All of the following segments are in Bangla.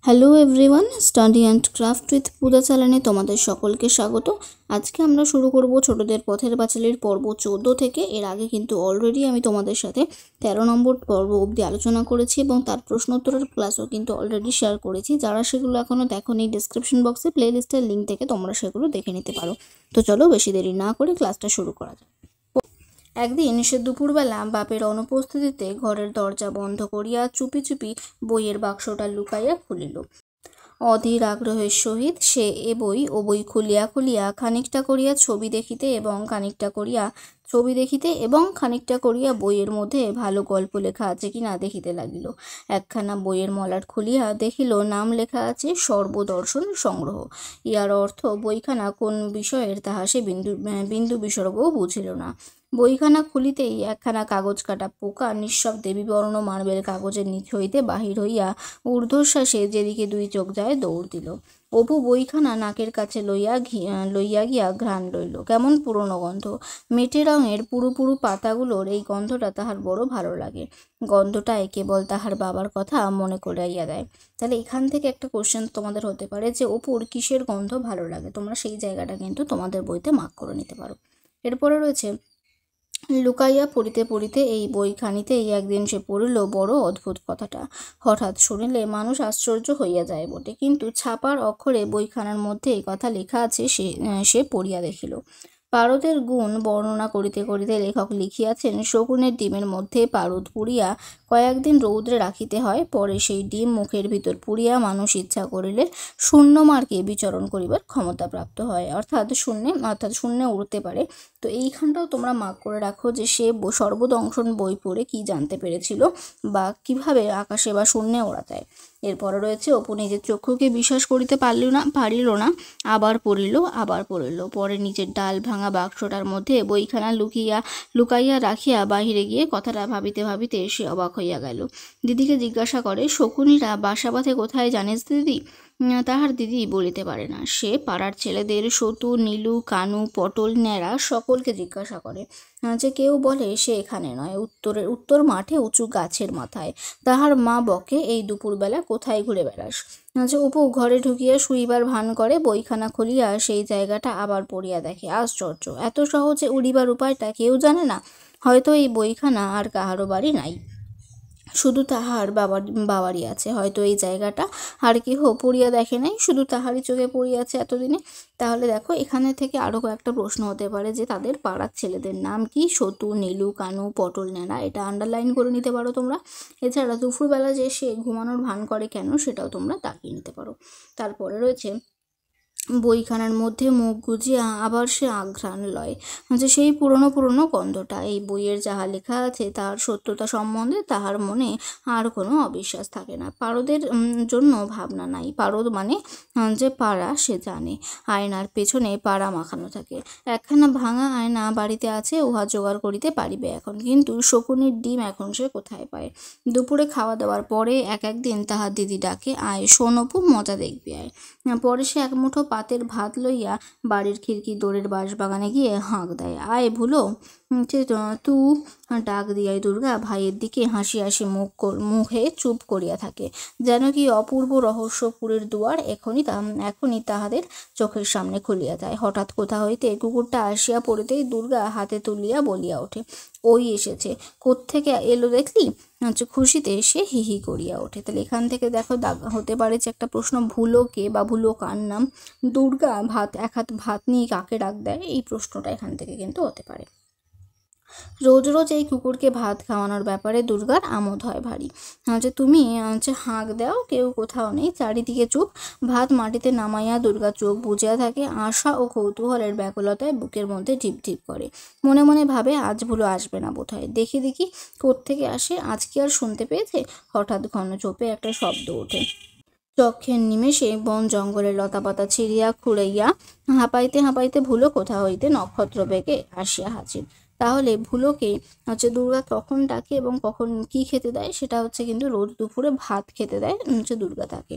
Hello everyone, study and craft with Puja চ্যানেলে তোমাদের সকলকে স্বাগত। আজকে আমরা শুরু করব ছোটদের পথের পাঁচালীর পর্ব 14 থেকে। এর আগে কিন্তু অলরেডি আমি তোমাদের সাথে 13 নম্বর পর্ব অবধি আলোচনা করেছি এবং তার প্রশ্নোত্তরের ক্লাসও কিন্তু অলরেডি শেয়ার করেছি। যারা সেগুলো এখনও দেখোনি, ডিসক্রিপশন বক্সে প্লেলিস্টের লিঙ্ক থেকে তোমরা সেগুলো দেখে নিতে পারো। তো চলো বেশি দেরি না করে ক্লাসটা শুরু করা যাক। একদিন সে দুপুরবেলা বাপের অনুপস্থিতিতে ঘরের দরজা বন্ধ করিয়া চুপি চুপি বইয়ের বাক্সটা লুকাইয়া খুলিল। অধীর আগ্রহের সহিত সে এ বই ও বই খুলিয়া খুলিয়া খানিকটা করিয়া ছবি দেখিতে এবং খানিকটা করিয়া বইয়ের মধ্যে ভালো গল্প লেখা আছে কিনা দেখিতে লাগিল। একখানা বইয়ের মলাট খুলিয়া দেখিল নাম লেখা আছে সর্বদর্শন সংগ্রহ। ইহার অর্থ বইখানা কোন বিষয়ের তাহা সে বিন্দু বিসর্গও বুঝিল না। বইখানা খুলিতেই একখানা কাগজ কাটা পোকা নিঃশব্দে বিবর্ণ মার্বেল কাগজের নিচ হইতে বাহির হইয়া ঊর্ধ্বশ্বাসে যেদিকে দুই চোখ যায় দৌড় দিল। অপু বইখানা নাকের কাছে লইয়া গিয়া ঘ্রাণ লইল। কেমন পুরনো গন্ধ। মেটে রঙের পুরু পুরু পাতাগুলোর এই গন্ধটা তাহার বড় ভালো লাগে। গন্ধটায় কেবল তাহার বাবার কথা মনে করাইয়া দেয়। তাহলে এখান থেকে একটা কোশ্চেন তোমাদের হতে পারে যে অপুর কিসের গন্ধ ভালো লাগে। তোমরা সেই জায়গাটা কিন্তু তোমাদের বইতে মার্ক করে নিতে পারো। এরপরে রয়েছে লুকাইয়া পড়িতে পড়িতে এই বইখানিতেই একদিন সে পড়িল বড় অদ্ভুত কথাটা। হঠাৎ শুনিলে মানুষ আশ্চর্য হইয়া যায় বটে, কিন্তু ছাপার অক্ষরে বইখানার মধ্যে এই কথা লেখা আছে সে পড়িয়া দেখিল। পারদের গুণ বর্ণনা করিতে করিতে লেখক লিখিয়াছেন, শকুনের ডিমের মধ্যে পারদ পুড়িয়া কয়েকদিন রৌদ্রে রাখিতে হয়, পরে সেই ডিম মুখের ভিতর পুড়িয়া মানুষ ইচ্ছা করিলে শূন্য মার্গে বিচরণ করিবার ক্ষমতা প্রাপ্ত হয়, অর্থাৎ শূন্যে উড়তে পারে। তো এইখানটাও তোমরা মার্ক করে রাখো যে সে সর্বদংশন বই পড়ে কি জানতে পেরেছিল বা কিভাবে আকাশে বা শূন্যে ওড়া যায়। এরপরে রয়েছে অপু নিজের চক্ষুকে বিশ্বাস করিতে পারিল না, আবার পড়িল। পরে নিজের ডাল ভাঙা বাক্সটার মধ্যে বইখানা লুকাইয়া রাখিয়া বাহিরে গিয়ে কথাটা ভাবিতে ভাবিতে সে অবাক হইয়া গেল। দিদিকে জিজ্ঞাসা করে, শকুনিরা বাসা বাঁধে কোথায় জানিস দিদি? তাহার দিদি বলিতে পারে না। সে পাড়ার ছেলেদের সতু, নীলু, কানু, পটল, ন্যাড়া সকলকে জিজ্ঞাসা করে। যে কেউ বলে সে এখানে নয়, উত্তর মাঠে উঁচু গাছের মাথায়। তাহার মা বকে, এই দুপুরবেলা কোথায় ঘুরে বেড়াস? যে অপু ঘরে ঢুকিয়া শুইবার ভান করে, বইখানা খুলিয়া সেই জায়গাটা আবার পড়িয়া দেখে। আশ্চর্য, এত সহজে উড়িবার উপায়টা কেউ জানে না। হয়তো এই বইখানা আর কাহারও বাড়ি নাই, শুধু তাহার বাবারই আছে। হয়তো এই জায়গাটা আর কেহ পড়িয়া দেখে নাই, শুধু তাহারই চোখে পড়িয়াছে এতদিনে। তাহলে দেখো এখানে থেকে আরও কয়েকটা প্রশ্ন হতে পারে যে তাদের পাড়ার ছেলেদের নাম কি? সতু, নীলু, কানু, পটল, ন্যাড়া, এটা আন্ডারলাইন করে নিতে পারো তোমরা। এছাড়া দুপুরবেলা যে সে ঘুমানোর ভান করে কেন, সেটাও তোমরা তাকিয়ে নিতে পারো। তারপরে রয়েছে বইখানার মধ্যে মুখ গুজিয়া আবার সে আঘ্রাণ লয়, যে সেই পুরনো গন্ধটা। এই বইয়ের যাহা লেখা আছে তার সত্যতা সম্বন্ধে তাহার মনে আর কোনো অবিশ্বাস থাকে না। পারদের জন্য ভাবনা নাই। পারদ মানে যে পাড়া, সে জানে। আয়নার পেছনে পাড়া মাখানো থাকে। একখানা ভাঙা আয়না বাড়িতে আছে, উহা জোগাড় করিতে পারিবে এখন, কিন্তু শকুনির ডিম এখন সে কোথায় পায়? দুপুরে খাওয়া দাওয়ার পরে একদিন তাহার দিদি ডাকে, আয় শোন অপু, মজা দেখবি আয়। পরে সে এক মুঠো পাতের ভাত লইয়া বাড়ির খিড়কি দোরের বাঁশবাগানে গিয়ে হাঁক দেয়, আয় ভুলো। তু ডাক দিয়াই দুর্গা ভাইয়ের দিকে হাসি হাসি মুখে চুপ করিয়া থাকে, যেন কি অপূর্ব রহস্যপুরের দুয়ার এখনই তাহাদের চোখের সামনে খুলিয়া যায়। হঠাৎ কোথা হইতে কুকুরটা আসিয়া পড়িতেই দুর্গা হাতে তুলিয়া বলিয়া ওঠে, ওই এসেছে, কোত্থেকে এলো দেখলি? খুশিতে সে হিহি করিয়া ওঠে। তাহলে এখান থেকে দেখো হতে পারে যে একটা প্রশ্ন, ভুলো কে বা ভুলো কার নাম? দুর্গা এক হাত ভাত নিয়ে কাকে ডাক দেয়, এই প্রশ্নটা এখান থেকে কিন্তু হতে পারে। রোজ রোজ এই কুকুরকে ভাত খাওয়ানোর ব্যাপারে দুর্গার আমোদ হয় ভারী। যে তুমি হাঁক দাও, কেউ কোথাও নেই, চারিদিকে চুপ। ভাত মাটিতে নামাইয়া দুর্গা চোখ বুজিয়া থাকে। আশা ও কৌতূহলের ব্যাকুলতায় বুকের মধ্যে ঢিপ ঢিপ করে। মনে মনে ভাবে, আজ ভুলো আসবে না বোধ হয়। দেখি কোত্থেকে আসে, আজ কি আর শুনতে পেয়েছে? হঠাৎ ঘন চোপে একটা শব্দ ওঠে। চক্ষের নিমেষে বন জঙ্গলের লতাপাতা ছিঁড়িয়া খুঁড়াইয়া হাঁপাইতে হাঁপাইতে ভুলো কোথা হইতে নক্ষত্র বেগে আসিয়া হাজির। তাহলে ভুলোকে দুর্গা কখন ডাকে এবং কখন কি খেতে দেয়, সেটা কিন্তু রোজ দুপুরে ভাত খেতে দেয় দুর্গা তাকে।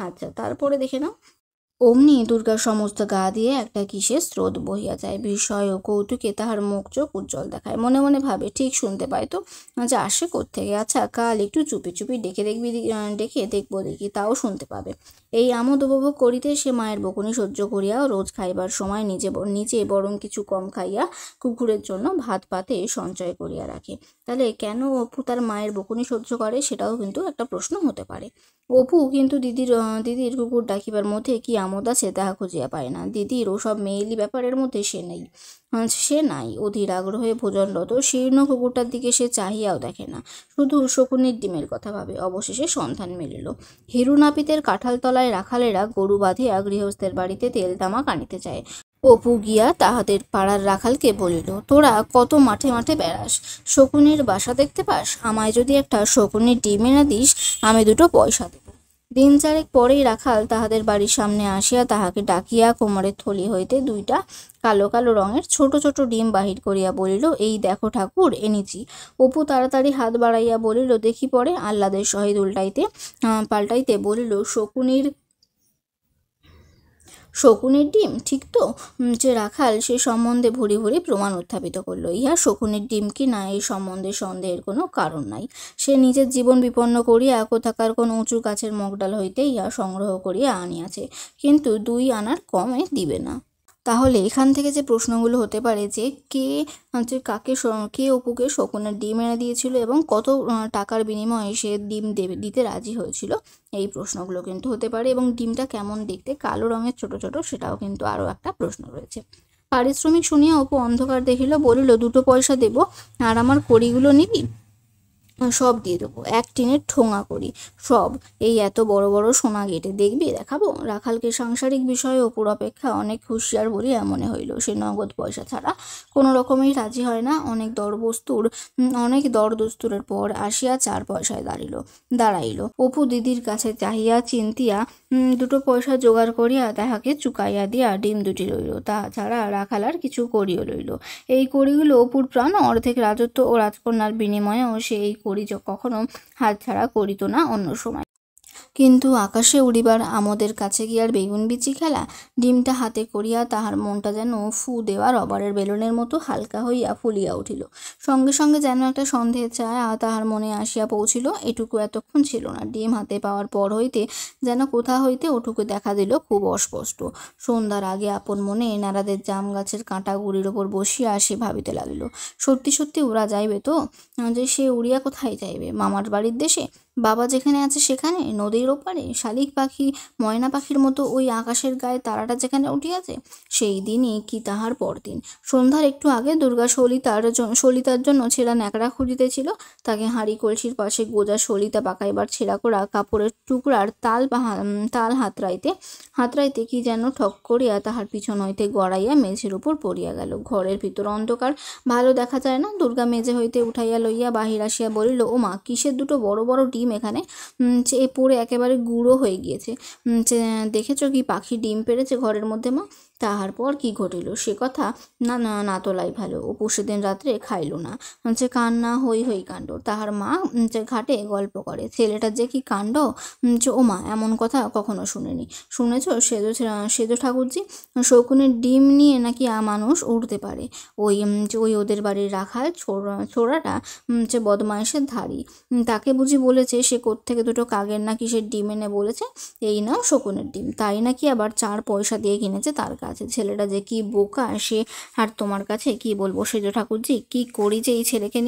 আচ্ছা, তারপরে দেখে নাও অমনি দুর্গার সমস্ত গা দিয়ে একটা কিসের স্রোত বহিয়া যায়। বিস্ময় ও কৌতুকে তাহার মুখ চোখ উজ্জ্বল দেখায়। মনে মনে ভাবে, ঠিক শুনতে পায় তো, যে আসে কোত্থেকে। আচ্ছা, কাল একটু চুপি চুপি ডেকে দেখবো দেখি, তাও শুনতে পাবে। এই আমোদ উপভোগ করিতে সে মায়ের বকুনি সহ্য করিয়াও রোজ খাইবার সময় নিজে বরং কিছু কম খাইয়া কুকুরের জন্য ভাত পাতে সঞ্চয় করিয়া রাখে। তাহলে কেন অপু তার মায়ের বকুনি সহ্য করে, সেটাও কিন্তু একটা প্রশ্ন হতে পারে। অপু কিন্তু দিদির কুকুর ডাকিবার মধ্যে কি আমোদ আছে তাহা খুঁজিয়া পায় না। দিদির ওসব মেয়েলি ব্যাপারের মধ্যে সে নাই। অধীর আগ্রহে ভোজনরত শীর্ণ কুকুরটার দিকে সে চাহিয়াও দেখে না, শুধু শকুনির ডিমের কথা ভাবে। অবশেষে সন্ধান মিলিল। হিরু নাপিতের কাঁঠালতলায় রাখালেরা গরু বাঁধিয়া গৃহস্থের বাড়িতে তেল তামাক আনিতে চায়। অপু গিয়া তাহাদের পাড়ার রাখালকে বলিল, তোরা কত মাঠে মাঠে বেড়াস, শকুনির বাসা দেখতে পাস? আমায় যদি একটা শকুনির ডিম এনে দিস, আমি দুটো পয়সা দেব। দিন চারেক পরেই রাখাল তাহাদের বাড়ির সামনে আসিয়া তাহাকে ডাকিয়া কোমরের থলি হইতে দুইটা কালো কালো রঙের ছোট ছোট ডিম বাহির করিয়া বলিল, এই দেখো ঠাকুর, এনেছি। অপু তাড়াতাড়ি হাত বাড়াইয়া বলিল, দেখি পরে। আহ্লাদের সহিত পাল্টাইতে বলিল, শকুনির ডিম, ঠিক তো? যে রাখাল সে সম্বন্ধে ভুরি ভুরি প্রমাণ উত্থাপিত করল। ইহা শকুনির ডিম কি না, এই সম্বন্ধে সন্দেহের কোনো কারণ নাই। সে নিজের জীবন বিপন্ন করিয়া কোথাকার কোন উঁচু গাছের মগডাল হইতে ইহা সংগ্রহ করিয়া আনিয়াছে, কিন্তু 2 আনার কমে দিবে না। তাহলে এখান থেকে যে প্রশ্নগুলো হতে পারে, যে কে অপুকে শকুনের ডিম এনে দিয়েছিল এবং কত টাকার বিনিময়ে সে ডিম দিতে রাজি হয়েছিল, এই প্রশ্নগুলো কিন্তু হতে পারে। এবং ডিমটা কেমন দেখতে, কালো রঙের ছোট ছোট, সেটাও কিন্তু আরও একটা প্রশ্ন রয়েছে। পারিশ্রমিক শুনিয়া অপু অন্ধকার দেখিল, বলিল, 2 পয়সা দেব, আর আমার কড়িগুলো নিবি? সব দিয়ে দেবো, 1 টিনের ঠোঙা করি, সব। এই এত বড় বড় সোনা গেটে দেখবি, দেখাবো। রাখালকে সাংসারিক বিষয়ে অপুর অপেক্ষা অনেক হুঁশিয়ার বলিয়া মনে হইল। সে নগদ পয়সা ছাড়া কোনো রকমেই রাজি হয় না। অনেক দরদস্তুরের পর আসিয়া 4 পয়সায় দাঁড়াইল। অপু দিদির কাছে চাহিয়া চিন্তিয়া 2 পয়সা জোগাড় করিয়া তাহাকে চুকাইয়া দিয়া ডিম 2টি লইল। তাহা ছাড়া রাখাল আর কিছু করিও লইল। এই কড়িগুলো অপুর প্রাণ। অর্ধেক রাজত্ব ও রাজকন্যার বিনিময়েও সে এই কড়ি কখনো হাতছাড়া করিত না অন্য সময়। কিন্তু আকাশে উড়িবার আমোদের কাছে কি আর বেগুন বিচি খেলা? ডিমটা হাতে করিয়া তাহার মনটা যেন ফু দেওয়া রবারের বেলুনের মতো হালকা হইয়া ফুলিয়া উঠিল। সঙ্গে সঙ্গে যেন একটা সন্দেহের ছায়া তাহার মনে আসিয়া পৌঁছিল। এটুকু এতক্ষণ ছিল না। ডিম হাতে পাওয়ার পর হইতে যেন কোথা হইতে ওটুকু দেখা দিল খুব অস্পষ্ট। সন্ধ্যার আগে আপন মনে নারাদের জাম গাছের কাঁটা গুড়ির ওপর বসিয়া সে ভাবিতে লাগিল, সত্যি সত্যি উড়া যাইবে তো? যে সে উড়িয়া কোথায় যাইবে? মামার বাড়ির দেশে? বাবা যেখানে আছে সেখানে? নদীর ওপারে? শালিক পাখি ময়না পাখির মতো ওই আকাশের গায়ে তারাটা যেখানে উঠিয়াছে? সেই দিনই কি তাহার পরদিন? সন্ধ্যার একটু আগে দুর্গা সলিতার জন্য ছেঁড়া ন্যাকড়া খুঁজিতেছিল। তাকে হাঁড়ি কলসির পাশে গোজা সলিতা পাকাইবার ছেঁড়া করা কাপড়ের টুকরার তাল হাতড়াইতে কি যেন ঠক করিয়া তাহার পিছন হইতে গড়াইয়া মেঝের উপর পড়িয়া গেল। ঘরের ভিতর অন্ধকার, ভালো দেখা যায় না। দুর্গা মেঝে হইতে উঠাইয়া লইয়া বাহির আসিয়া বলিল, ও মা, কিসের 2 বড় বড় ডিম এখানে? পড়ে একেবারে গুঁড়ো হয়ে গিয়েছে। দেখেছ কি পাখি ডিম পেড়েছে ঘরের মধ্যে, মা? তাহার পর কি ঘটিল সে কথা না তোলাই ভালো। অপু সেদিন রাত্রে খাইল না। কান্না হই হই কাণ্ড। তাহার মা ঘাটে গল্প করে, ছেলেটার যে কি কাণ্ড। ও মা, এমন কথা কখনো শুনিনি। শুনেছ সেজ ঠাকুরজি, শকুনের ডিম নিয়ে নাকি মানুষ উঠতে পারে। ওই ওদের বাড়ির রাখাল ছোড়াটা বদমাইশের ধাড়ি, তাকে বুঝি বলেছে সে কোত্থেকে 2 কাকের নাকি সে ডিম এনে বলেছে, এই নাও শকুনের ডিম। তাই নাকি আবার 4 পয়সা দিয়ে কিনেছে তার কাছে। ছেলেটা যে কি বোকা সে আর তোমার কাছে কি বলবো সেজ ঠাকুরজি। কি করি যে এই ছেলেকে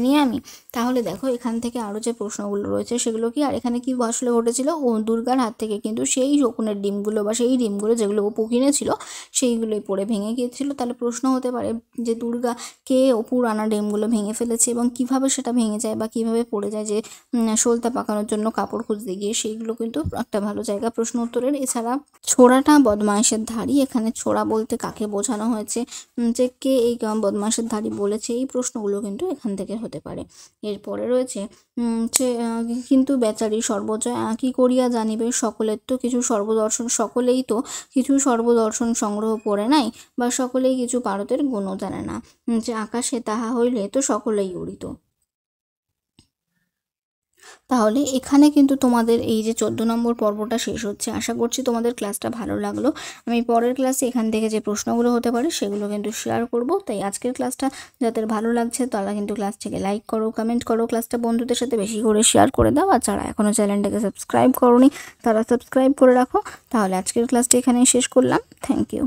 নিয়ে আমি। তাহলে দেখো, এখান থেকে আরও যে প্রশ্নগুলো রয়েছে সেগুলো কি, আর এখানে কি আসলে ঘটেছিল। ও দুর্গার হাত থেকে কিন্তু সেই শকুনের ডিমগুলো বা সেই ডিমগুলো যেগুলো অপু কিনেছিল সেইগুলোই পড়ে ভেঙে গিয়েছিল। তাহলে প্রশ্ন হতে পারে যে দুর্গা কে অপুর আনা ডিমগুলো ভেঙে ফেলেছে এবং কিভাবে সেটা ভেঙে যায় বা কিভাবে পড়ে যায়, যে সলতা পাকানোর জন্য কাপড় খুঁজতে গিয়ে। সেইগুলো কিন্তু একটা ভালো জায়গা প্রশ্ন উত্তরের। এছাড়া ছোড়াটা বদমাইশের ধাড়ি, এখানে ছোড়া বলতে কাকে বোঝানো হয়েছে, যে কে এই বদমাইশের ধাড়ি বলেছে, এই প্রশ্নগুলো কিন্তু এখান থেকে হতে পারে। এরপরে রয়েছে কিন্তু বেচারি সর্বজয়া কি করিয়া জানিবে, সকলেই তো কিছু সর্বদর্শন সংগ্রহ করে নাই, বা সকলেই কিছু পারতের গুণও জানে না। যে আকাশে তাহা হইলে তো সকলেই উড়িত। তাহলে এখানে কিন্তু তোমাদের এই যে 14 নম্বর পর্বটা শেষ হচ্ছে। আশা করছি তোমাদের ক্লাসটা ভালো লাগলো। আমি পরের ক্লাসে এখান থেকে যে প্রশ্নগুলো হতে পারে সেগুলো কিন্তু শেয়ার করব। তাই আজকের ক্লাসটা যাদের ভালো লাগছে তারা কিন্তু ক্লাসটাকে লাইক করো, কমেন্ট করো, ক্লাসটা বন্ধুদের সাথে বেশি করে শেয়ার করে দাও। আর যারা এখনও চ্যানেলটাকে সাবস্ক্রাইব করোনি তারা সাবস্ক্রাইব করে রাখো। তাহলে আজকের ক্লাসটা এখানেই শেষ করলাম। Thank you.